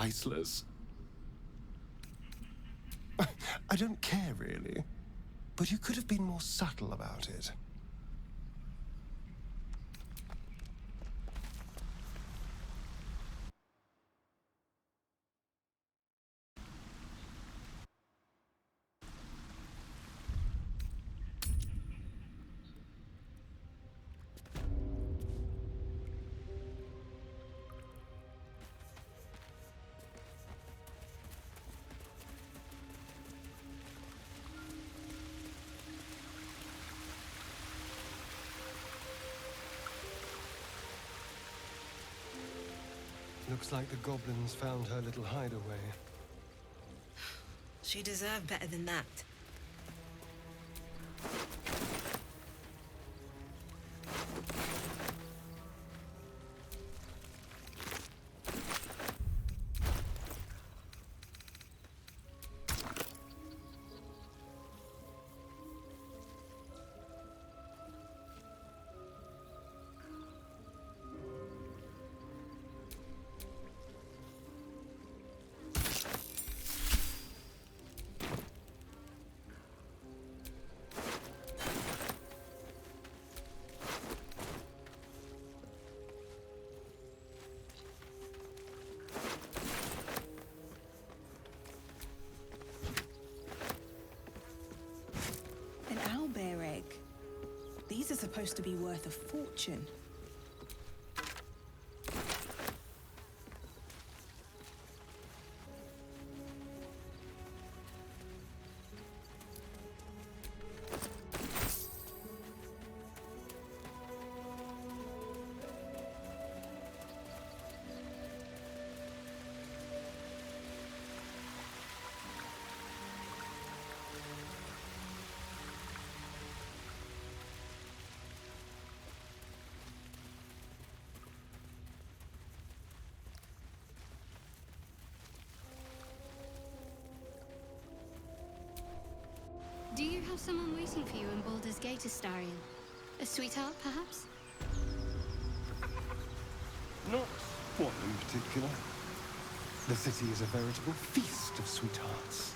priceless. I don't care, really. But you could have been more subtle about it. Looks like the goblins found her little hideaway. She deserved better than that. These are supposed to be worth a fortune. Do you have someone waiting for you in Baldur's Gate, Astarion? A sweetheart, perhaps? Not one in particular. The city is a veritable feast of sweethearts.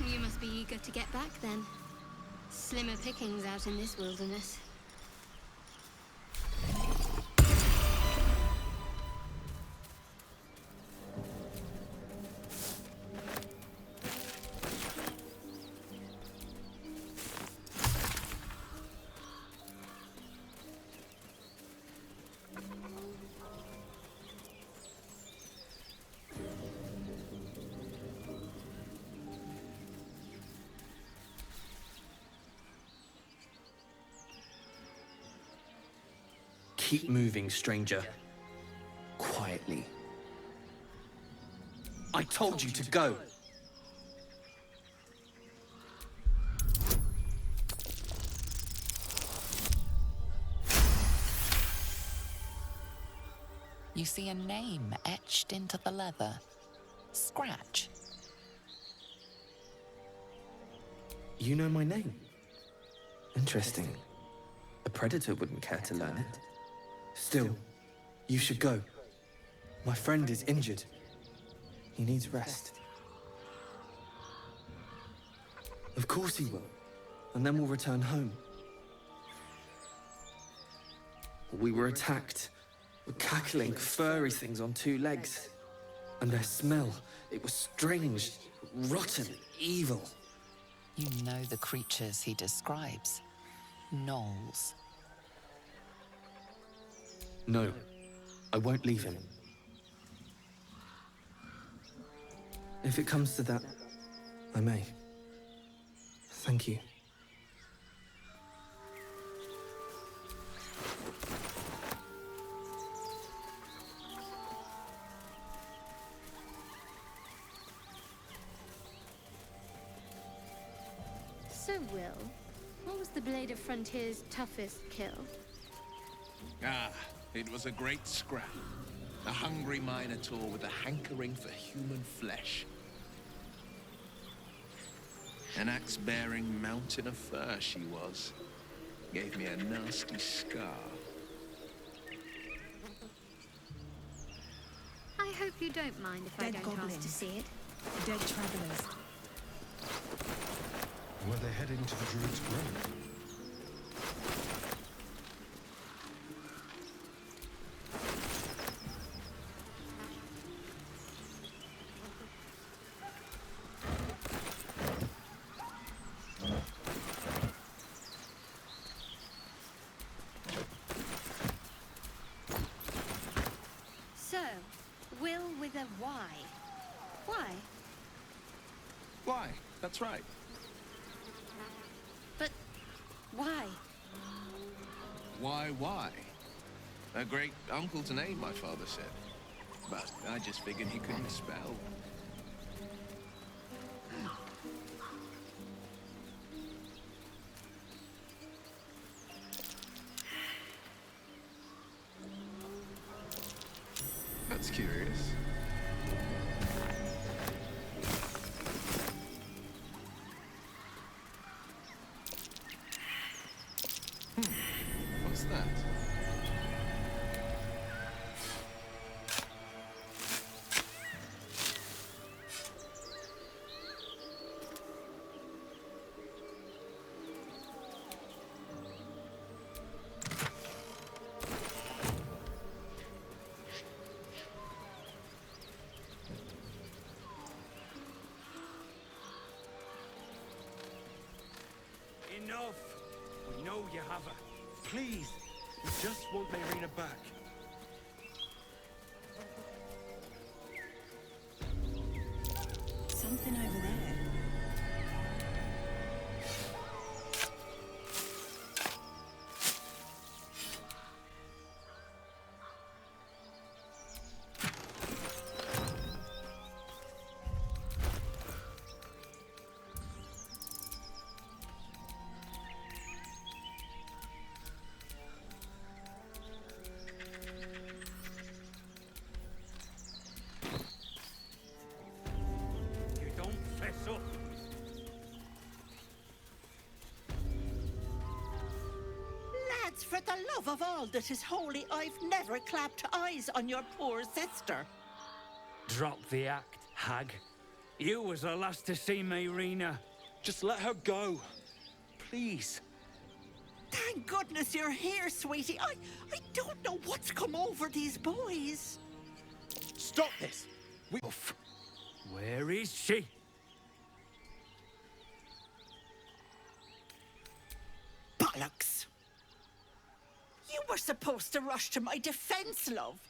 You must be eager to get back, then. Slimmer pickings out in this wilderness. Keep moving, stranger. Quietly. I told you to go! You see a name etched into the leather. Scratch. You know my name? Interesting. A predator wouldn't care to learn it. Still, you should go. My friend is injured. He needs rest. Of course he will. And then we'll return home. We were attacked. With cackling, furry things on two legs. And their smell, it was strange, rotten, evil. You know the creatures he describes. Gnolls. No, I won't leave him. If it comes to that, I may. Thank you. So, Will, what was the Blade of Frontier's toughest kill? Ah, it was a great scrap. A hungry minotaur with a hankering for human flesh. An axe-bearing mountain of fur she was. Gave me a nasty scar. hope you don't mind if I Dead don't ask goblins. to see it. Dead travelers. Were they heading to the druid's grave? So, Will with a Y. Why? Why? That's right. But why? Why? A great uncle to name, my father said. But I just figured he couldn't spell. That's curious. What's that? Enough! We know you have her. Please, we just want Mayrina back. Something over there. You don't fess up. Lads, for the love of all that is holy, I've never clapped eyes on your poor sister. Drop the act, hag. You was the last to see Mayrina. Just let her go. Please. Thank goodness you're here, sweetie. I don't know what's come over these boys. Stop this! Where is she? Bollocks! You were supposed to rush to my defense, love.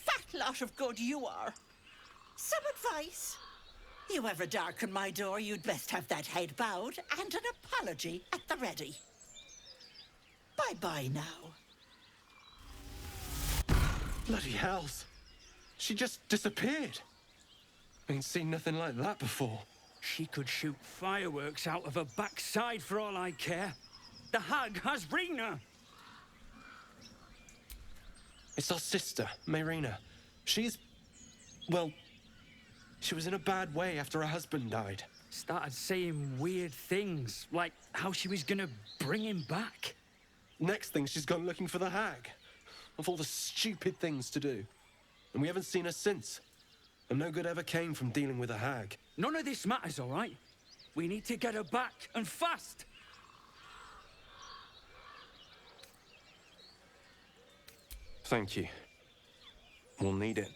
Fat lot of good you are. Some advice? You ever darken my door, you'd best have that head bowed and an apology at the ready. Bye-bye now. Bloody hells. She just disappeared. Ain't seen nothing like that before. She could shoot fireworks out of her backside for all I care. The hag has Rena. It's our sister, Mayrina. She's... well... she was in a bad way after her husband died. Started saying weird things, like how she was gonna bring him back. Next thing, she's gone looking for the hag. Of all the stupid things to do. And we haven't seen her since. And no good ever came from dealing with a hag. None of this matters, all right? We need to get her back, and fast! Thank you. We'll need it.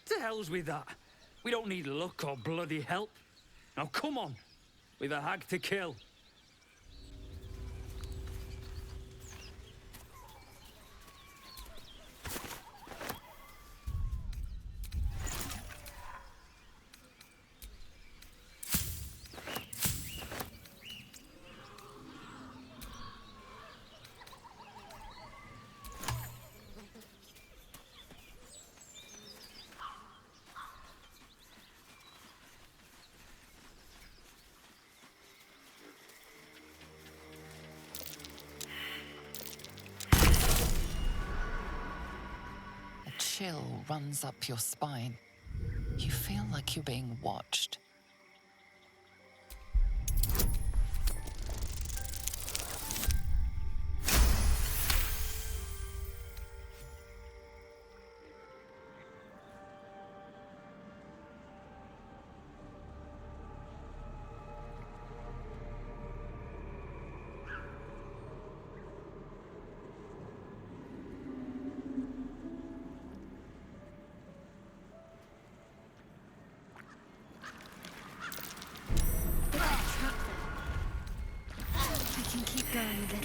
To hell's with that. We don't need luck or bloody help. Now come on, with a hag to kill. Chill runs up your spine. You feel like you're being watched.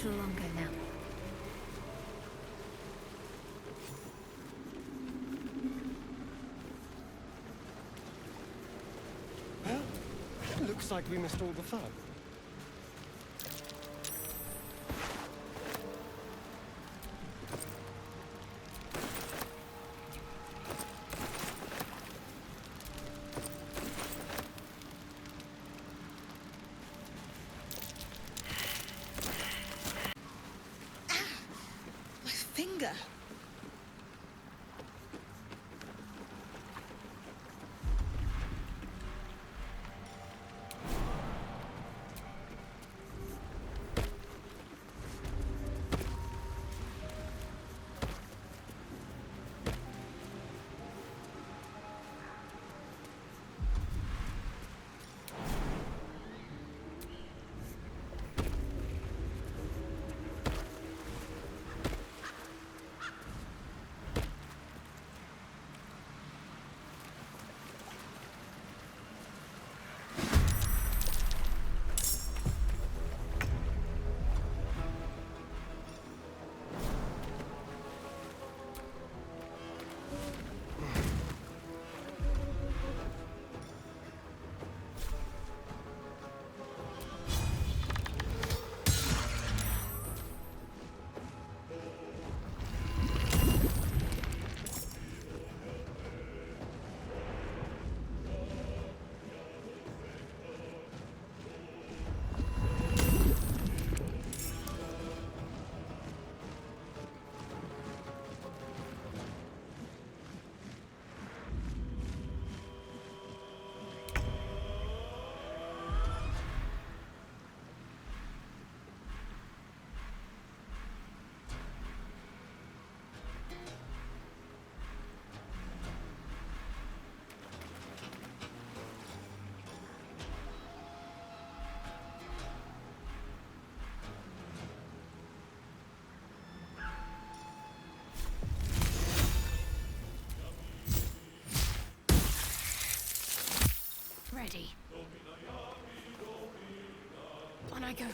little longer now. Well, looks like we missed all the fun. My finger. Ready. On I go.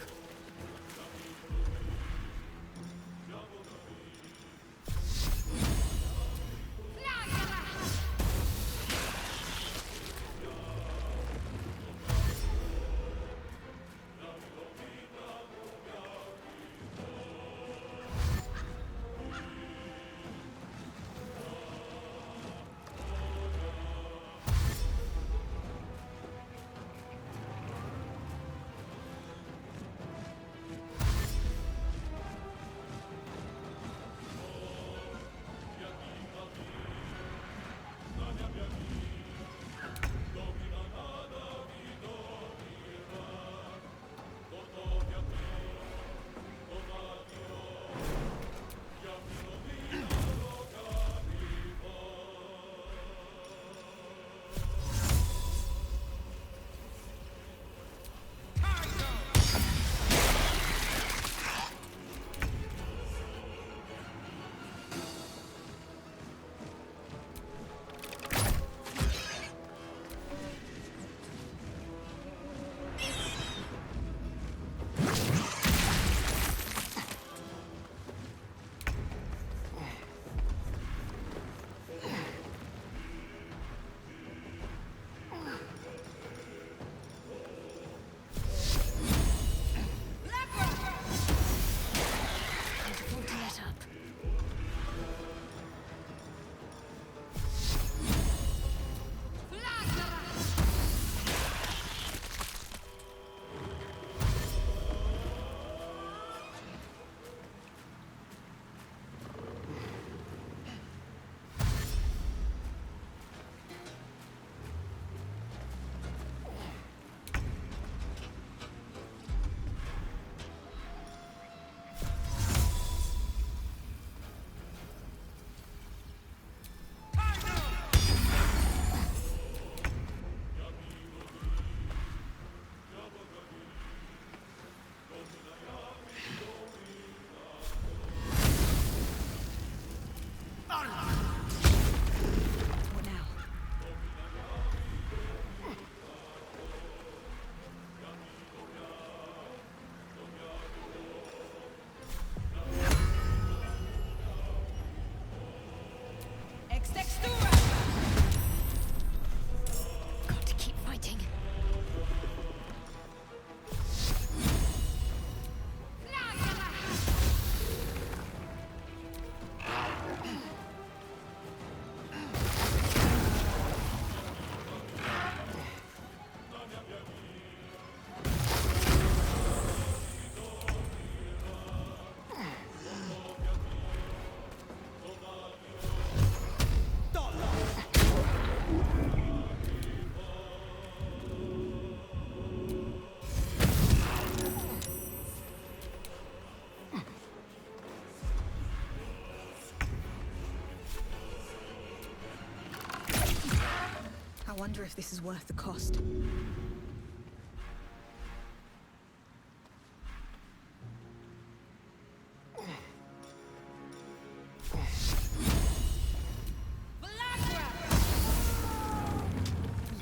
wonder if this is worth the cost.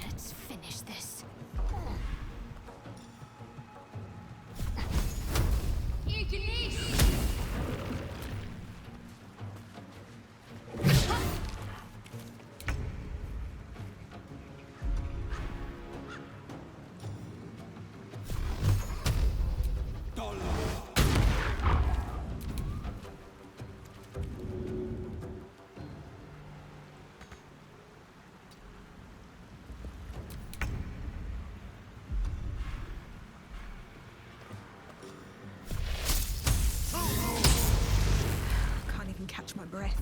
Let's finish this. Can't even catch my breath.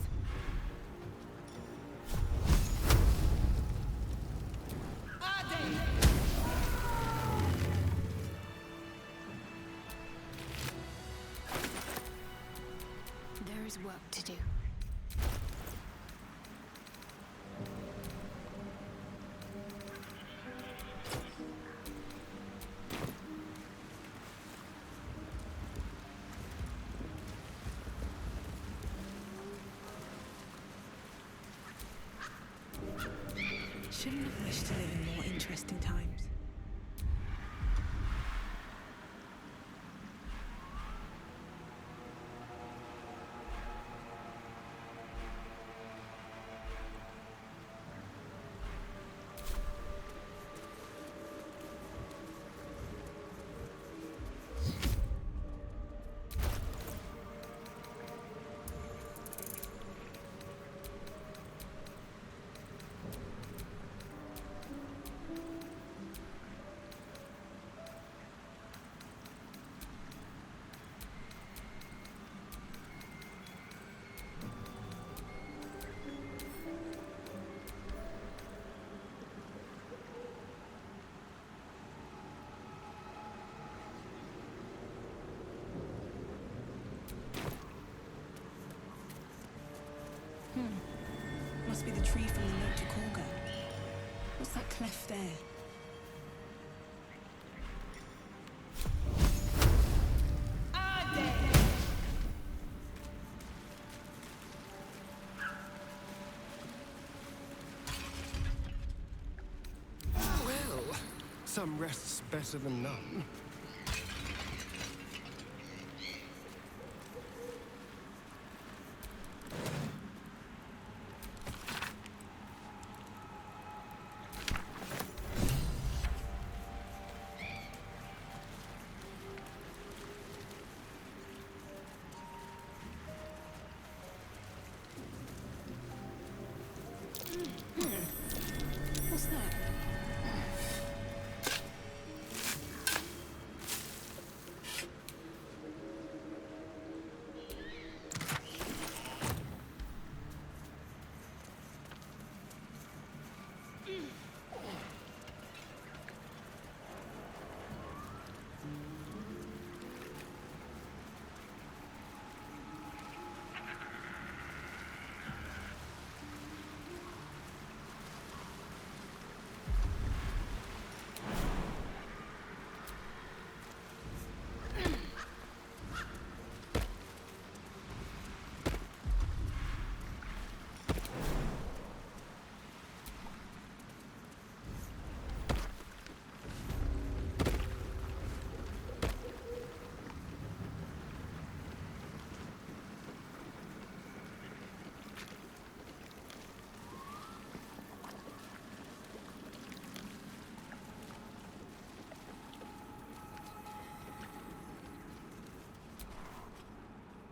There is work to do. Shouldn't have wished to live in more interesting times. Must be the tree from the note to Korga. What's that cleft there? Well, some rest's better than none. What's that?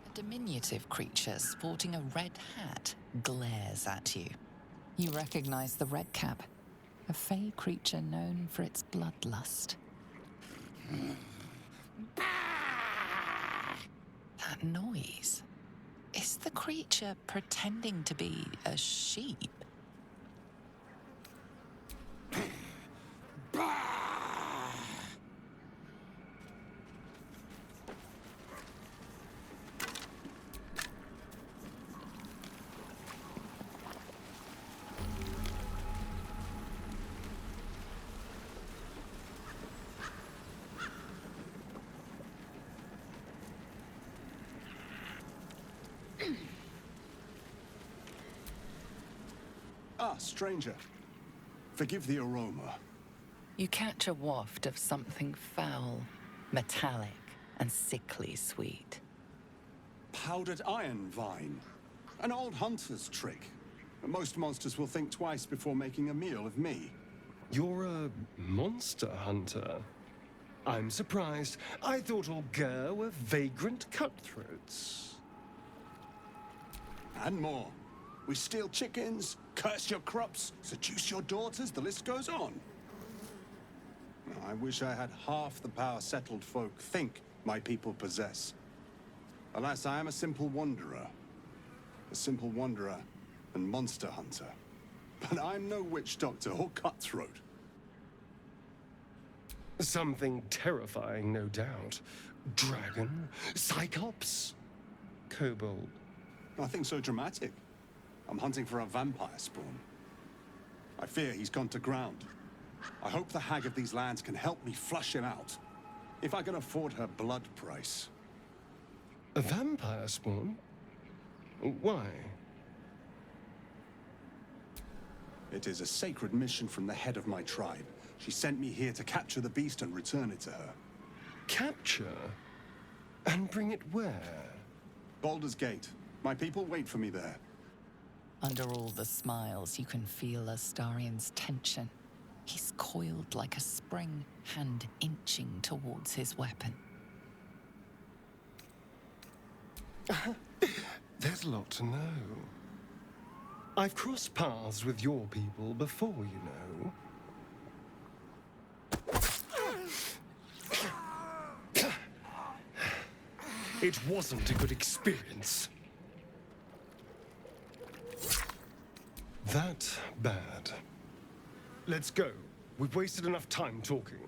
A diminutive creature sporting a red hat glares at you. You recognize the red cap, a fey creature known for its bloodlust. That noise. Is the creature pretending to be a sheep? Ah, stranger. Forgive the aroma. You catch a waft of something foul, metallic, and sickly sweet. Powdered iron vine. An old hunter's trick. Most monsters will think twice before making a meal of me. You're a monster hunter. I'm surprised. I thought all Ger were vagrant cutthroats. And more. We steal chickens, curse your crops, seduce your daughters, the list goes on. I wish I had half the power settled folk think my people possess. Alas, I am a simple wanderer. A simple wanderer and monster hunter. But I'm no witch doctor or cutthroat. Something terrifying, no doubt. Dragon? Cyclops? Kobold? Nothing so dramatic. I'm hunting for a vampire spawn. I fear he's gone to ground. I hope the hag of these lands can help me flush him out. If I can afford her blood price. A vampire spawn? Why? It is a sacred mission from the head of my tribe. She sent me here to capture the beast and return it to her. Capture? And bring it where? Baldur's Gate. My people wait for me there. Under all the smiles, you can feel Astarion's tension. He's coiled like a spring, hand inching towards his weapon. There's a lot to know. I've crossed paths with your people before, you know. It wasn't a good experience. That bad. Let's go. We've wasted enough time talking.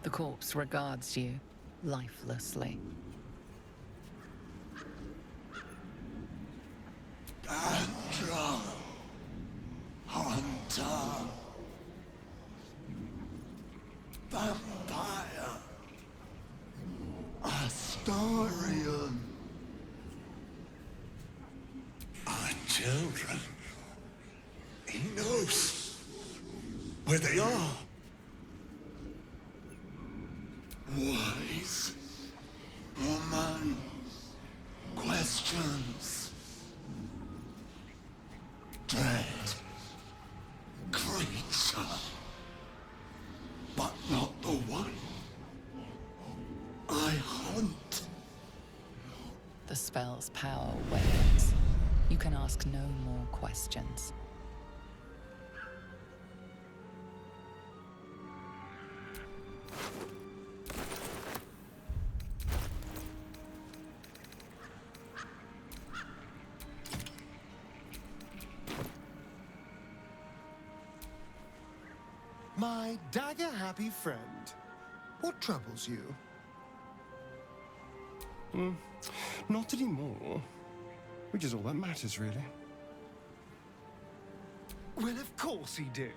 The corpse regards you lifelessly. Andra, hunter, vampire, Astarion. Our children. He knows where they are. Wise woman questions. Dread creature, but not the one I hunt. The spell's power wanes. You can ask no more questions. My dagger-happy friend. What troubles you? Not anymore. Which is all that matters, really. Well, of course he did.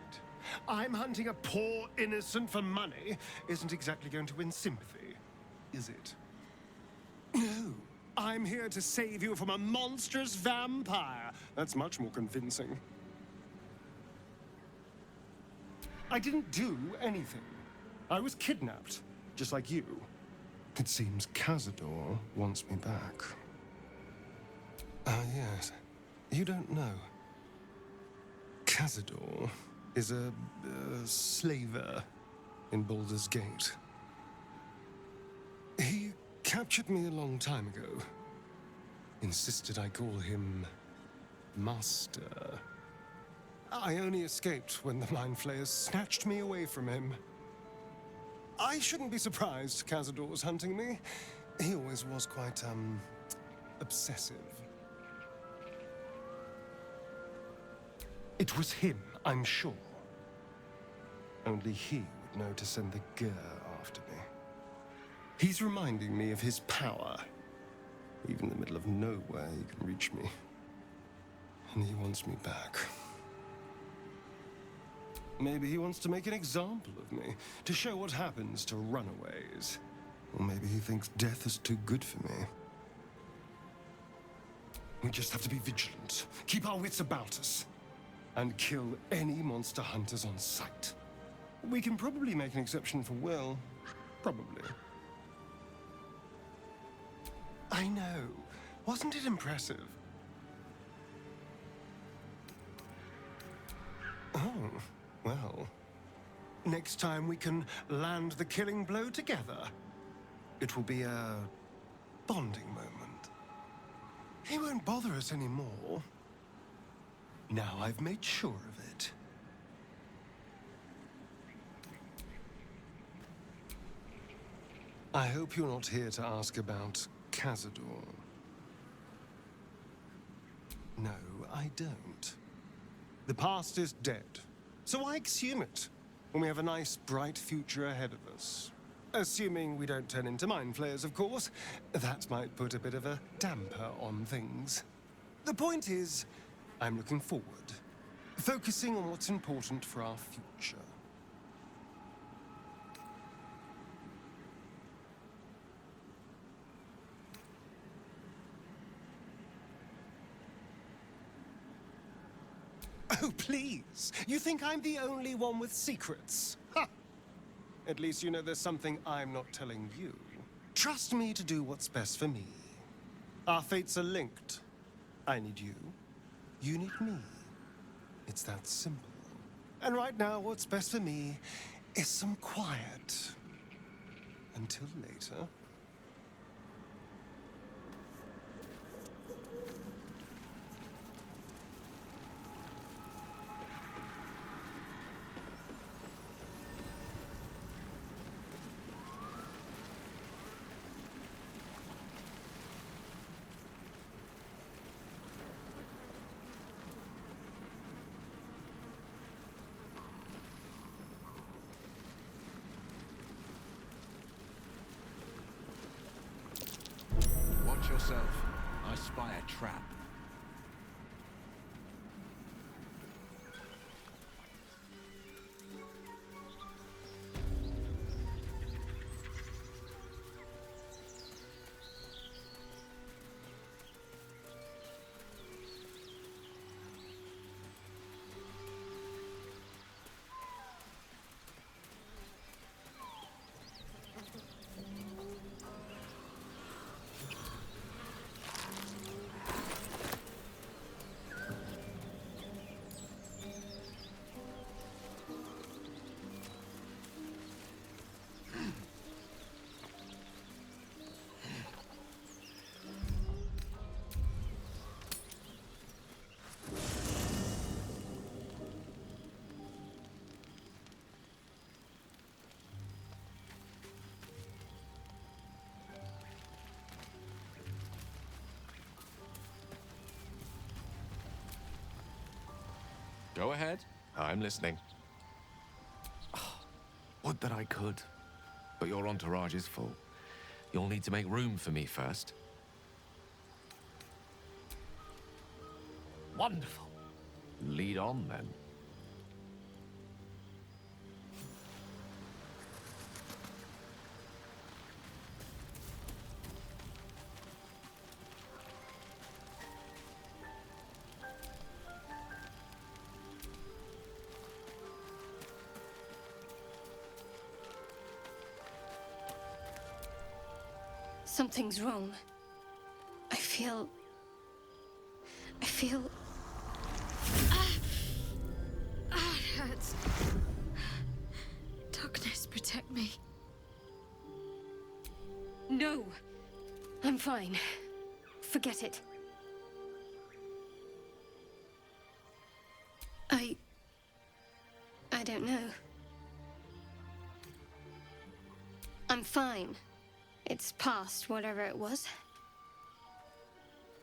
I'm hunting a poor innocent for money isn't exactly going to win sympathy, is it? No. I'm here to save you from a monstrous vampire. That's much more convincing. I didn't do anything. I was kidnapped, just like you. It seems Cazador wants me back. Ah, yes. You don't know. Cazador is a slaver in Baldur's Gate. He captured me a long time ago. Insisted I call him Master. I only escaped when the Mind Flayers snatched me away from him. I shouldn't be surprised Cazador's hunting me. He always was quite, obsessive. It was him, I'm sure. Only he would not know to send the Gur after me. He's reminding me of his power. Even in the middle of nowhere, he can reach me. And he wants me back. Maybe he wants to make an example of me, to show what happens to runaways. Or maybe he thinks death is too good for me. We just have to be vigilant, keep our wits about us, and kill any monster hunters on sight. We can probably make an exception for Will. Probably. I know. Wasn't it impressive? Oh, well. Next time we can land the killing blow together. It will be a bonding moment. He won't bother us anymore. Now I've made sure of it. I hope you're not here to ask about Cazador. No, I don't. The past is dead, so I exhume it when we have a nice, bright future ahead of us. Assuming we don't turn into mind flayers, of course. That might put a bit of a damper on things. The point is, I'm looking forward, focusing on what's important for our future. Oh, please! You think I'm the only one with secrets? Ha! At least you know there's something I'm not telling you. Trust me to do what's best for me. Our fates are linked. I need you. You need me. It's that simple. And right now, what's best for me is some quiet. Until later. Watch yourself. I spy a trap. Go ahead. I'm listening. Would that I could. But your entourage is full. You'll need to make room for me first. Wonderful. Lead on, then. Something's wrong. I feel... it hurts. Darkness, protect me. No! I'm fine. Forget it. I don't know. I'm fine. It's past whatever it was.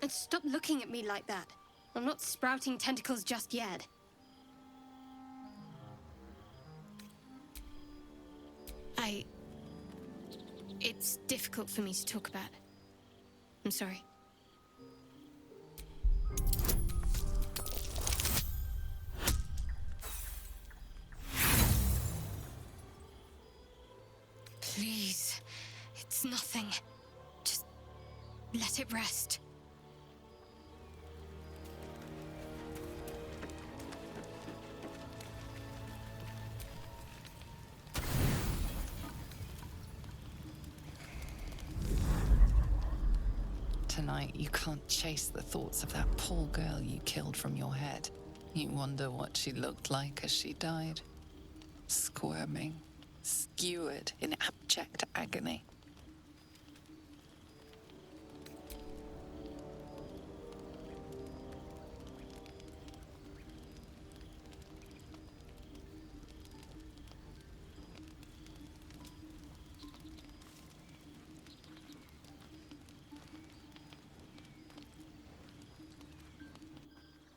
And stop looking at me like that. I'm not sprouting tentacles just yet. It's difficult for me to talk about. I'm sorry. Please, it's nothing. Just let it rest. Tonight, you can't chase the thoughts of that poor girl you killed from your head. You wonder what she looked like as she died. Squirming, skewered in abject agony.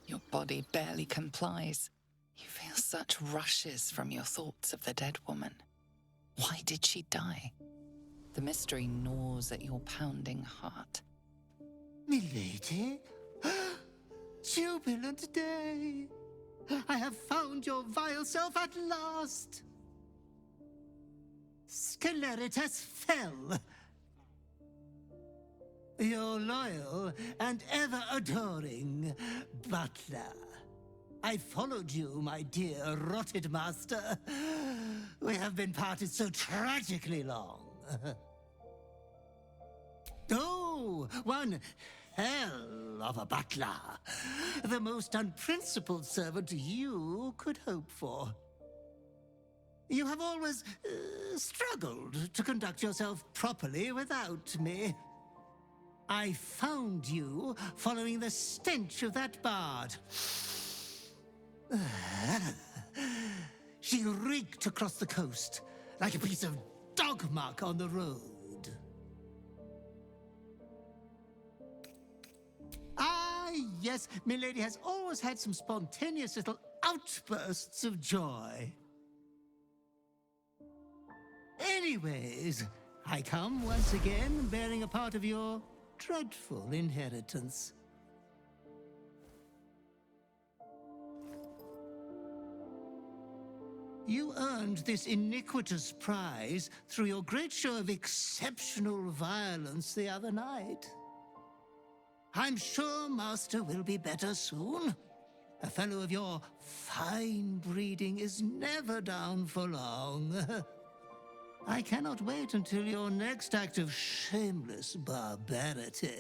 Your body barely complies. You feel such rushes from your thoughts of the dead woman. Why did she die? The mystery gnaws at your pounding heart. Milady? Jubilant day! I have found your vile self at last! Sceleritas fell. Your loyal and ever-adoring butler. I followed you, my dear rotted master. We have been parted so tragically long. Oh, one hell of a butler. The most unprincipled servant you could hope for. You have always struggled to conduct yourself properly without me. I found you following the stench of that bard. She reeked across the coast like a piece of dog muck on the road. Ah, yes, milady has always had some spontaneous little outbursts of joy. Anyways, I come once again bearing a part of your dreadful inheritance. You earned this iniquitous prize through your great show of exceptional violence the other night. I'm sure Master will be better soon. A fellow of your fine breeding is never down for long. I cannot wait until your next act of shameless barbarity.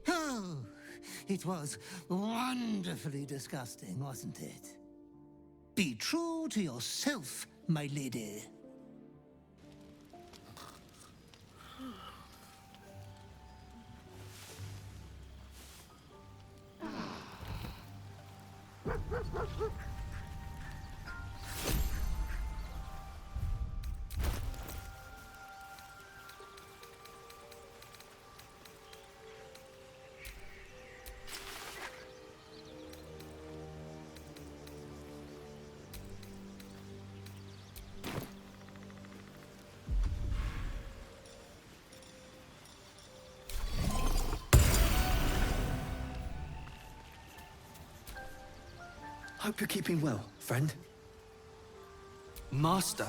Oh, it was wonderfully disgusting, wasn't it? Be true to yourself, my lady. Hope you're keeping well, friend. Master?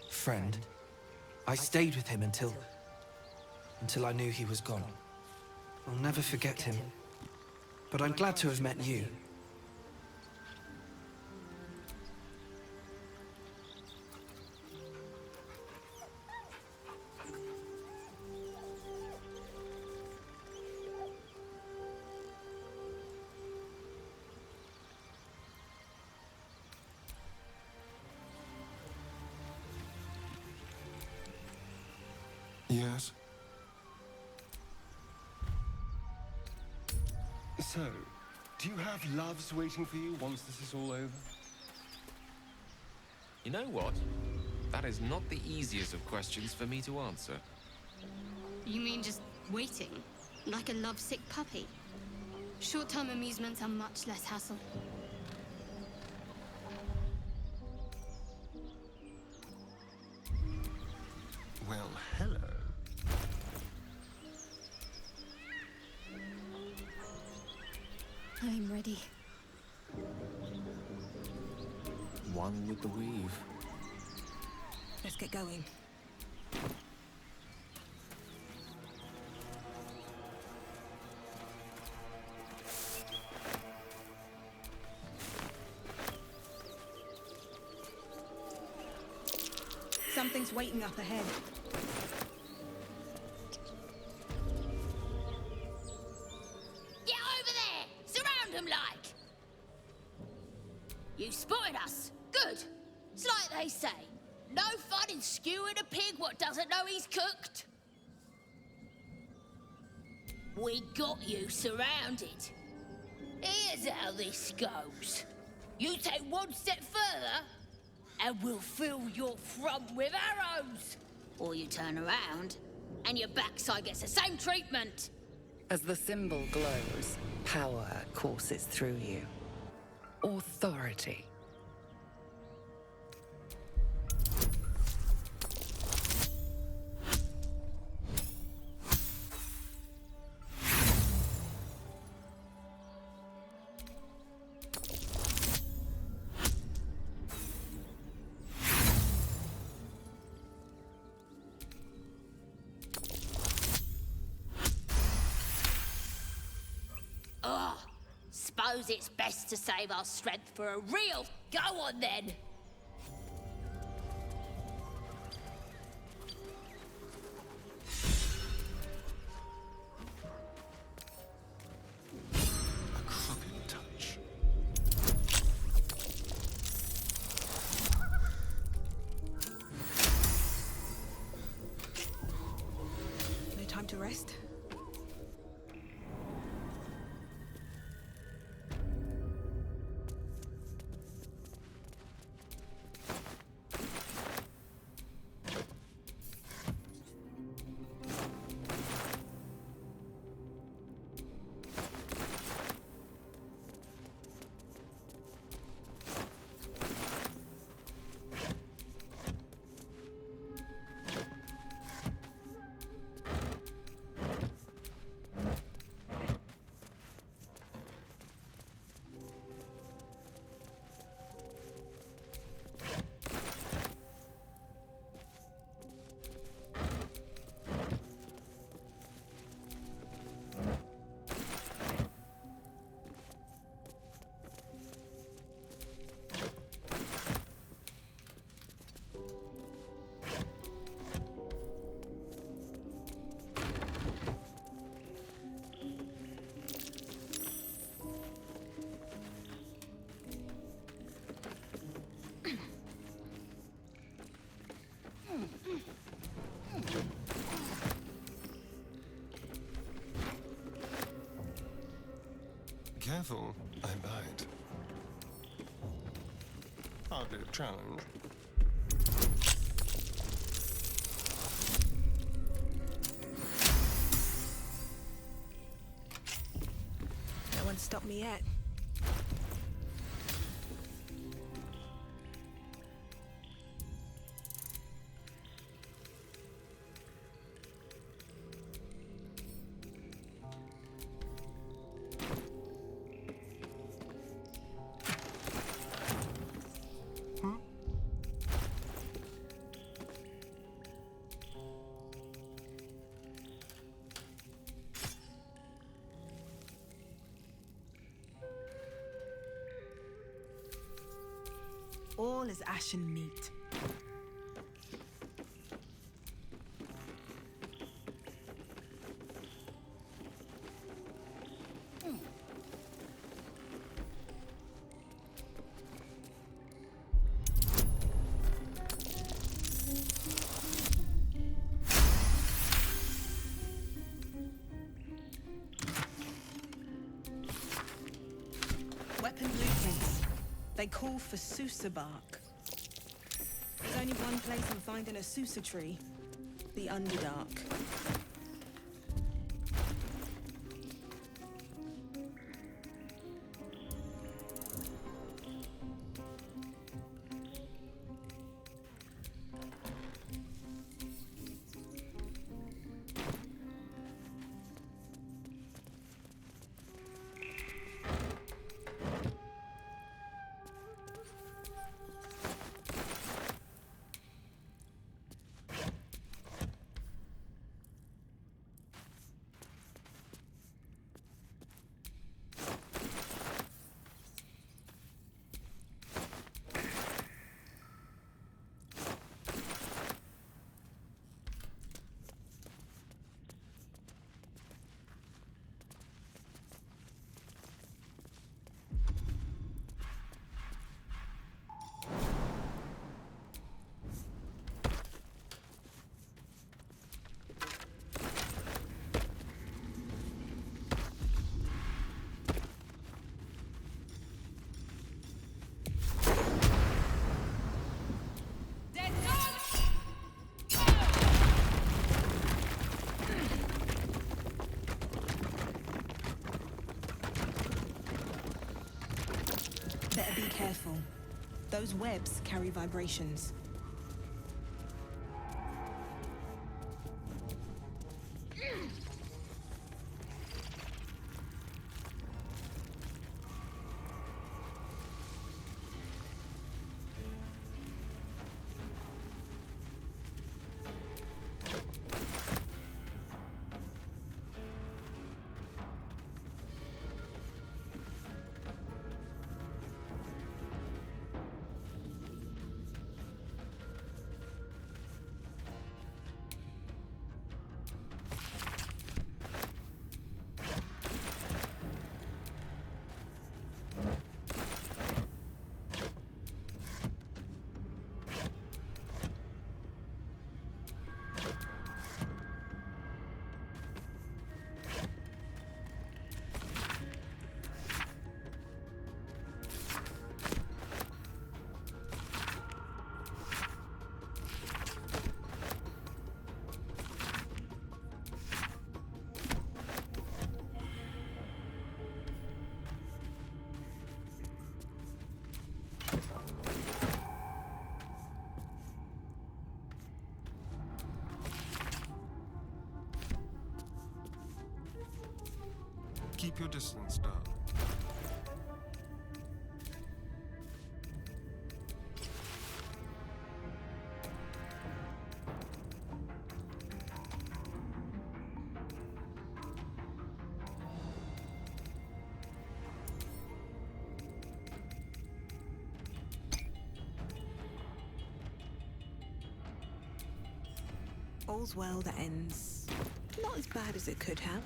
Friend. I stayed with him until I knew he was gone. I'll never forget him. But I'm glad to have met you. Yes? So, do you have loves waiting for you once this is all over? You know what? That is not the easiest of questions for me to answer. You mean just waiting? Like a lovesick puppy? Short-term amusements are much less hassle. Well, hello. I'm ready. One with the weave. Let's get going. Something's waiting up ahead. Get over there! Surround them like! You spotted us. Good. It's like they say. No fun in skewing a pig what doesn't know he's cooked. We got you surrounded. Here's how this goes. You take one step further, and we'll fill your front with arrows. Or you turn around, and your backside gets the same treatment. As the symbol glows, power courses through you. Authority. Suppose it's best to save our strength for a real... Go on, then! A crooked touch. No time to rest. Careful, I bite. Hardly a challenge. No one's stopped me yet. All is ashen meat. Weapon blueprints. They call for Susa bark. There's only one place I'm finding a Susa tree. The Underdark. Better be careful. Those webs carry vibrations. Keep your distance, Dar. All's well that ends not as bad as it could have.